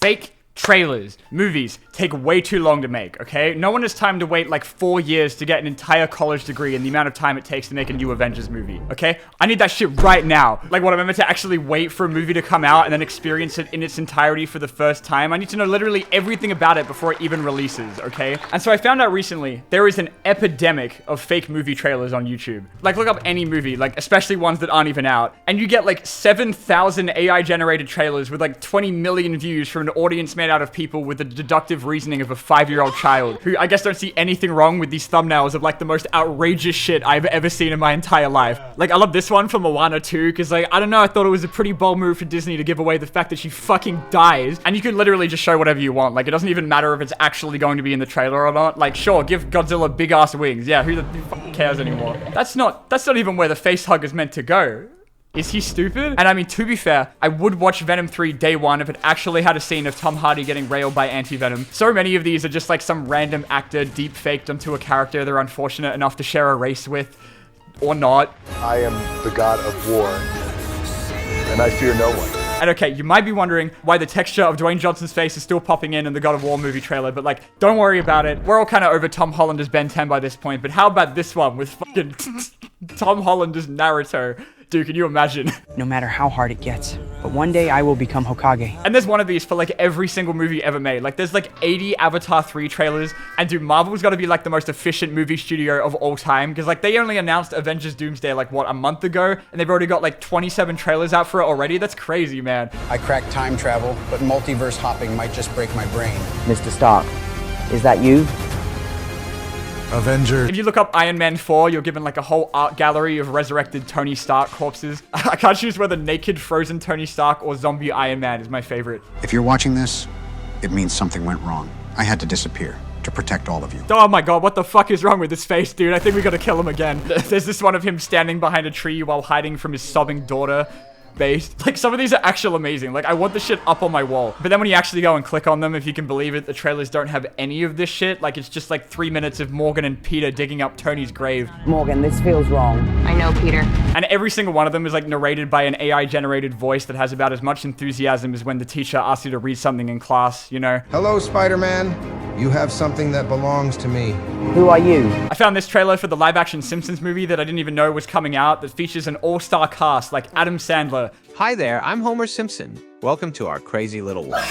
Fake trailers, movies, take way too long to make, okay? No one has time to wait like 4 years to get an entire college degree in the amount of time it takes to make a new Avengers movie, okay? I need that shit right now. Like, what, am I meant to actually wait for a movie to come out and then experience it in its entirety for the first time? I need to know literally everything about it before it even releases, okay? And so I found out recently, there is an epidemic of fake movie trailers on YouTube. Like, look up any movie, like, especially ones that aren't even out, and you get like 7,000 AI-generated trailers with like 20 million views from an audience made out of people with the deductive reasoning of a 5-year-old child who I guess don't see anything wrong with these thumbnails of like the most outrageous shit I've ever seen in my entire life. Like, I love this one from Moana 2 because, like, I don't know, I thought it was a pretty bold move for Disney to give away the fact that she fucking dies, and you can literally just show whatever you want. Like, it doesn't even matter if it's actually going to be in the trailer or not. Like, sure, give Godzilla big ass wings. Yeah, who fucking cares anymore? That's not even where the face hug is meant to go. Is he stupid? And I mean, to be fair, I would watch Venom 3 day one if it actually had a scene of Tom Hardy getting railed by Anti-Venom. So many of these are just like some random actor deep faked onto a character they're unfortunate enough to share a race with, or not. I am the god of war, and I fear no one. And okay, you might be wondering why the texture of Dwayne Johnson's face is still popping in the God of War movie trailer, but like, don't worry about it. We're all kind of over Tom Holland as Ben 10 by this point, but how about this one with fucking Tom Holland as Naruto? Dude, can you imagine? No matter how hard it gets, but one day I will become Hokage. And there's one of these for like every single movie ever made. Like, there's like 80 Avatar 3 trailers, and dude, Marvel's got to be like the most efficient movie studio of all time, because like they only announced Avengers Doomsday like what, a month ago, and they've already got like 27 trailers out for it already. That's crazy, man. I cracked time travel, but multiverse hopping might just break my brain. Mr. Stark, is that you? Avengers. If you look up Iron Man 4, you're given like a whole art gallery of resurrected Tony Stark corpses. I can't choose whether naked frozen Tony Stark or zombie Iron Man is my favorite. If you're watching this, it means something went wrong. I had to disappear to protect all of you. Oh my god, what the fuck is wrong with this face, dude? I think we gotta kill him again. There's this one of him standing behind a tree while hiding from his sobbing daughter. Based. Like, some of these are actual amazing. Like, I want this shit up on my wall. But then when you actually go and click on them, if you can believe it, the trailers don't have any of this shit. Like, it's just like 3 minutes of Morgan and Peter digging up Tony's grave. Morgan, this feels wrong. I know, Peter. And every single one of them is like narrated by an AI-generated voice that has about as much enthusiasm as when the teacher asks you to read something in class, you know? Hello, Spider-Man. You have something that belongs to me. Who are you? I found this trailer for the live-action Simpsons movie that I didn't even know was coming out that features an all-star cast like Adam Sandler. Hi there, I'm Homer Simpson. Welcome to our crazy little world.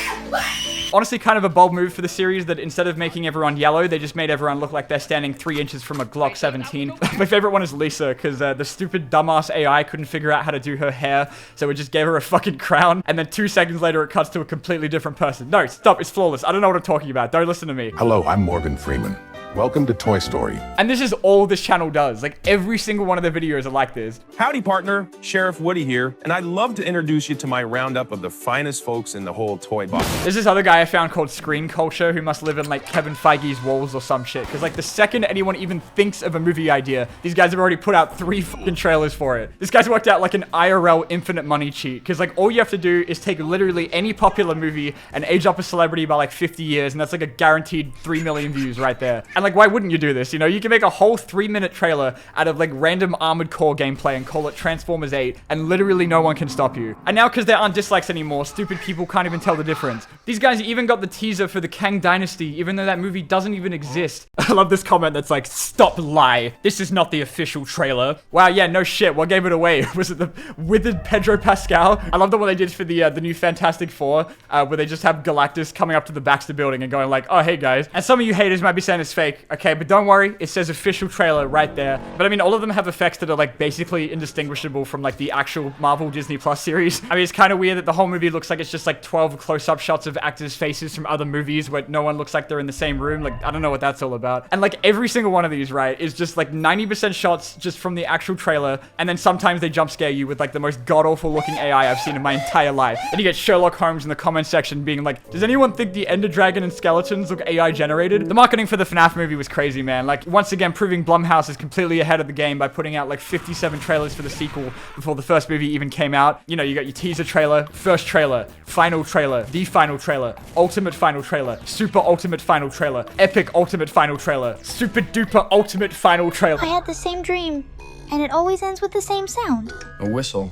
Honestly, kind of a bold move for the series that instead of making everyone yellow, they just made everyone look like they're standing 3 inches from a Glock 17. My favorite one is Lisa, because the stupid dumbass AI couldn't figure out how to do her hair, so it just gave her a fucking crown, and then 2 seconds later it cuts to a completely different person. No, stop, it's flawless. I don't know what I'm talking about. Don't listen to me. Hello, I'm Morgan Freeman. Welcome to Toy Story. And this is all this channel does. Like, every single one of the videos are like this. Howdy, partner. Sheriff Woody here, and I'd love to introduce you to my roundup of the finest folks in the whole toy box. There's this other guy I found called Screen Culture who must live in like Kevin Feige's walls or some shit. Because like the second anyone even thinks of a movie idea, these guys have already put out 3 fucking trailers for it. This guy's worked out like an IRL infinite money cheat. Because like all you have to do is take literally any popular movie and age up a celebrity by like 50 years. And that's like a guaranteed 3 million views right there. And like, why wouldn't you do this? You know, you can make a whole 3-minute trailer out of like random Armored Core gameplay and call it Transformers 8. And literally no one can stop you. And now because there aren't dislikes anymore, stupid people can't even tell the difference. These guys even got the teaser for the Kang Dynasty, even though that movie doesn't even exist. I love this comment that's like, stop lie. This is not the official trailer. Wow, yeah, no shit. What gave it away? Was it the withered Pedro Pascal? I love the one they did for the new Fantastic Four, where they just have Galactus coming up to the Baxter building and going like, oh, hey guys. And some of you haters might be saying it's fake. Okay, but don't worry. It says official trailer right there. But I mean, all of them have effects that are like basically indistinguishable from like the actual Marvel Disney Plus series. I mean, it's kind of weird that the whole movie looks like it's just like 12 close-up shots of actors' faces from other movies where no one looks like they're in the same room. Like, I don't know what that's all about. And like every single one of these, right, is just like 90% shots just from the actual trailer. And then sometimes they jump scare you with like the most god-awful looking AI I've seen in my entire life. And you get Sherlock Holmes in the comment section being like, does anyone think the Ender Dragon and skeletons look AI generated? The marketing for the FNAF movie was crazy, man. Like, once again, proving Blumhouse is completely ahead of the game by putting out like 57 trailers for the sequel before the first movie even came out. You know, you got your teaser trailer, first trailer, final trailer, the final trailer, ultimate final trailer, super ultimate final trailer, epic ultimate final trailer, super duper ultimate final trailer. I had the same dream, and it always ends with the same sound. A whistle.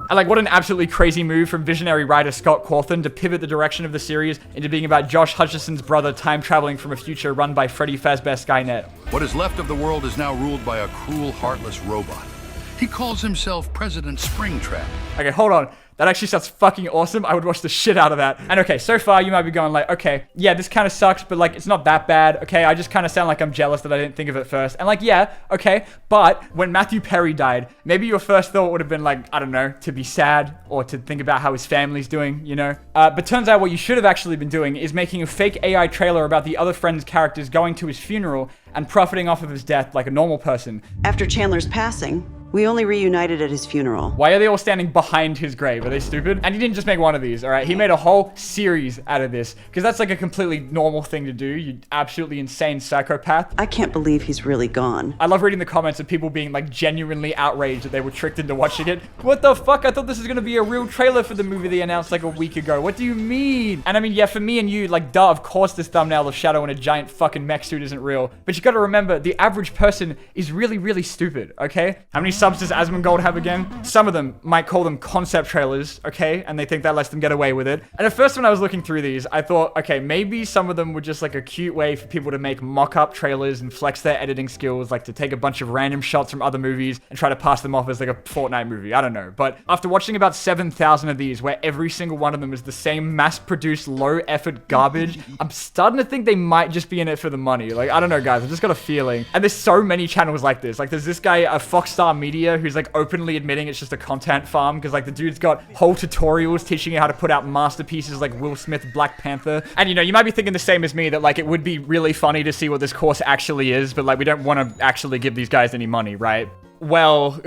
And like, what an absolutely crazy move from visionary writer Scott Cawthon to pivot the direction of the series into being about Josh Hutcherson's brother time traveling from a future run by Freddy Fazbear Skynet. What is left of the world is now ruled by a cruel, heartless robot. He calls himself President Springtrap. Okay, hold on. That actually sounds fucking awesome. I would watch the shit out of that. And okay, so far you might be going like, okay, yeah, this kind of sucks, but like, it's not that bad. Okay, I just kind of sound like I'm jealous that I didn't think of it first. And like, yeah, okay, but when Matthew Perry died, maybe your first thought would have been like, I don't know, to be sad or to think about how his family's doing, you know? But turns out what you should have actually been doing is making a fake AI trailer about the other friend's characters going to his funeral and profiting off of his death like a normal person. After Chandler's passing, we only reunited at his funeral. Why are they all standing behind his grave? Are they stupid? And he didn't just make one of these, all right? He made a whole series out of this because that's like a completely normal thing to do. You absolutely insane psychopath. I can't believe he's really gone. I love reading the comments of people being like genuinely outraged that they were tricked into watching it. What the fuck? I thought this was gonna be a real trailer for the movie they announced like a week ago. What do you mean? And I mean, yeah, for me and you, like, duh, of course this thumbnail of Shadow in a giant fucking mech suit isn't real. But you gotta remember, the average person is really, really stupid, okay? How many subs does Asmongold have again? Some of them might call them concept trailers, okay? And they think that lets them get away with it. And at first when I was looking through these, I thought, okay, maybe some of them were just like a cute way for people to make mock-up trailers and flex their editing skills, like to take a bunch of random shots from other movies and try to pass them off as like a Fortnite movie. I don't know. But after watching about 7,000 of these, where every single one of them is the same mass-produced, low-effort garbage, I'm starting to think they might just be in it for the money. Like, I don't know, guys. I've just got a feeling. And there's so many channels like this. Like, there's this guy, Foxstar Media, who's like openly admitting it's just a content farm because like the dude's got whole tutorials teaching you how to put out masterpieces like Will Smith Black Panther. And you know, you might be thinking the same as me that like it would be really funny to see what this course actually is, but like we don't want to actually give these guys any money, right? Well,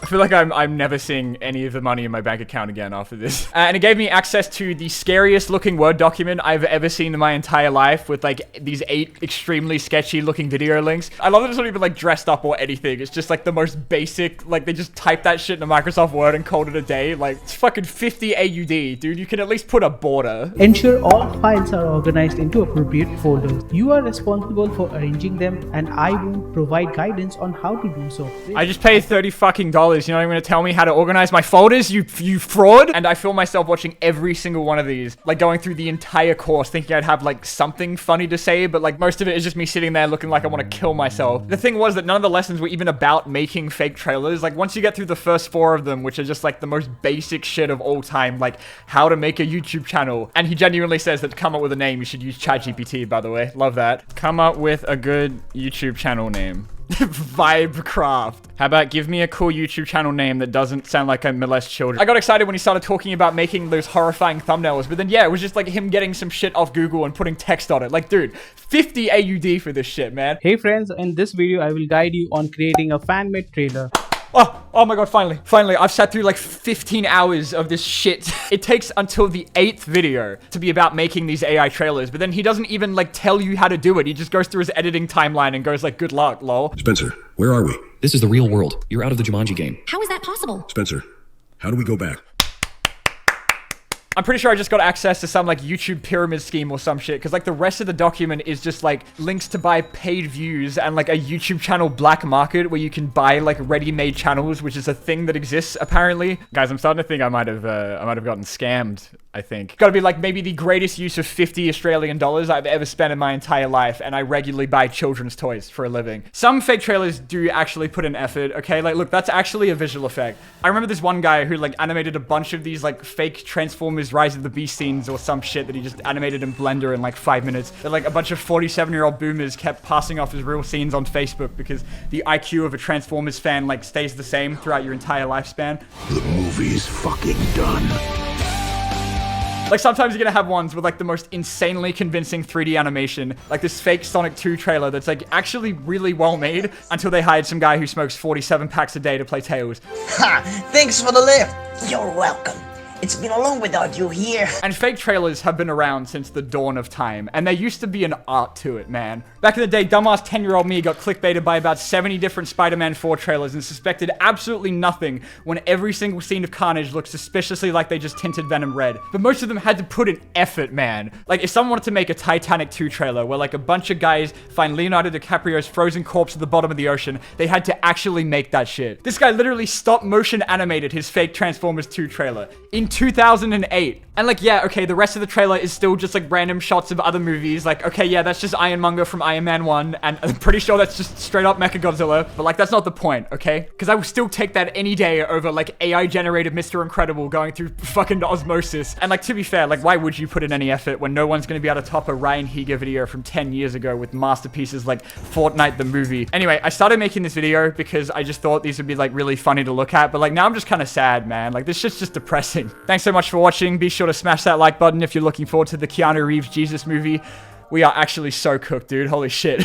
I feel like I'm never seeing any of the money in my bank account again after this. And it gave me access to the scariest looking Word document I've ever seen in my entire life with like these 8 extremely sketchy looking video links. I love that it's not even like dressed up or anything. It's just like the most basic, like they just typed that shit into Microsoft Word and called it a day. Like it's fucking 50 AUD, dude. You can at least put a border. Ensure all files are organized into appropriate folders. You are responsible for arranging them and I will provide guidance on how to do so. I just paid $30 fucking. You're not even gonna tell me how to organize my folders, you fraud? And I feel myself watching every single one of these, like going through the entire course thinking I'd have like something funny to say, but like most of it is just me sitting there looking like I want to kill myself. The thing was that none of the lessons were even about making fake trailers. Like once you get through the first 4 of them, which are just like the most basic shit of all time, like how to make a YouTube channel. And he genuinely says that to come up with a name, you should use ChatGPT, by the way. Love that. Come up with a good YouTube channel name. Vibecraft. How about give me a cool YouTube channel name that doesn't sound like I molest children? I got excited when he started talking about making those horrifying thumbnails, but then yeah, it was just like him getting some shit off Google and putting text on it. Like, dude, 50 AUD for this shit, man. Hey friends, in this video I will guide you on creating a fan-made trailer. Oh my god, finally. I've sat through like 15 hours of this shit. It takes until the 8th video to be about making these AI trailers, but then he doesn't even like tell you how to do it. He just goes through his editing timeline and goes like, good luck, lol. Spencer, where are we? This is the real world. You're out of the Jumanji game. How is that possible? Spencer, how do we go back? I'm pretty sure I just got access to some like YouTube pyramid scheme or some shit, because like the rest of the document is just like links to buy paid views and like a YouTube channel black market where you can buy like ready-made channels, which is a thing that exists apparently. Guys, I'm starting to think I might have gotten scammed. I think gotta be like maybe the greatest use of 50 Australian dollars I've ever spent in my entire life, and I regularly buy children's toys for a living. Some fake trailers do actually put in effort, okay? Like, look, that's actually a visual effect. I remember this one guy who like animated a bunch of these like fake Transformers Rise of the Beast scenes or some shit that he just animated in Blender in like 5 minutes. That like a bunch of 47-year-old boomers kept passing off as real scenes on Facebook because the IQ of a Transformers fan like stays the same throughout your entire lifespan. The movie's fucking done. Like sometimes you're gonna have ones with like the most insanely convincing 3D animation, like this fake Sonic 2 trailer that's like actually really well made until they hired some guy who smokes 47 packs a day to play Tails. Ha! Thanks for the lift. You're welcome. It's been alone without you here. And fake trailers have been around since the dawn of time, and there used to be an art to it, man. Back in the day, dumbass 10-year-old me got clickbaited by about 70 different Spider-Man 4 trailers and suspected absolutely nothing when every single scene of Carnage looked suspiciously like they just tinted Venom red. But most of them had to put in effort, man. Like, if someone wanted to make a Titanic 2 trailer where, like, a bunch of guys find Leonardo DiCaprio's frozen corpse at the bottom of the ocean, they had to actually make that shit. This guy literally stop motion animated his fake Transformers 2 trailer in 2008. And like, yeah, okay, the rest of the trailer is still just like random shots of other movies. Like, okay, yeah, that's just Ironmonger from Iron Man 1, and I'm pretty sure that's just straight up Mechagodzilla, but like, that's not the point, okay? Because I will still take that any day over like AI-generated Mr. Incredible going through fucking osmosis. And like, to be fair, like, why would you put in any effort when no one's gonna be able to top a Ryan Higa video from 10 years ago with masterpieces like Fortnite the movie? Anyway, I started making this video because I just thought these would be like really funny to look at, but like, now I'm just kind of sad, man. Like, this shit's just depressing. Thanks so much for watching. Be sure to smash that like button if you're looking forward to the Keanu Reeves Jesus movie. We are actually so cooked, dude. Holy shit.